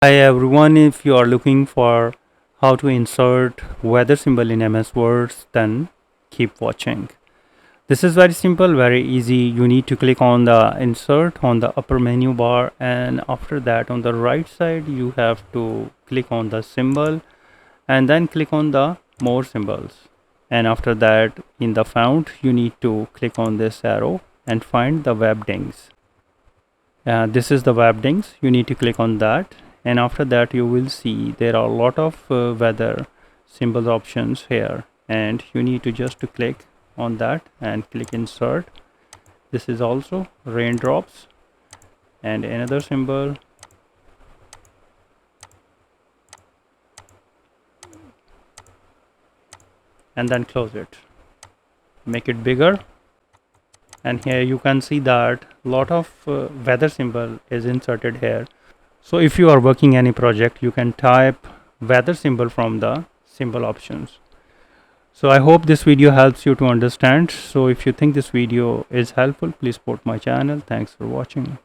Hi everyone, if you are looking for how to insert weather symbol in MS Word, then keep watching. This is very simple, very easy. You need to click on the insert on the upper menu bar, and after that on the right side you have to click on the symbol and then click on the more symbols, and after that in the font you need to click on this arrow and find the Webdings. This is the Webdings. You need to click on that, and after that you will see there are a lot of weather symbols options here, and you need to just to click on that and click insert. This is also raindrops and another symbol, and then close it, make it bigger, and here you can see that lot of weather symbol is inserted here. So if you are working any project, you can type weather symbol from the symbol options. So I hope this video helps you to understand. So if you think this video is helpful, please support my channel. Thanks for watching.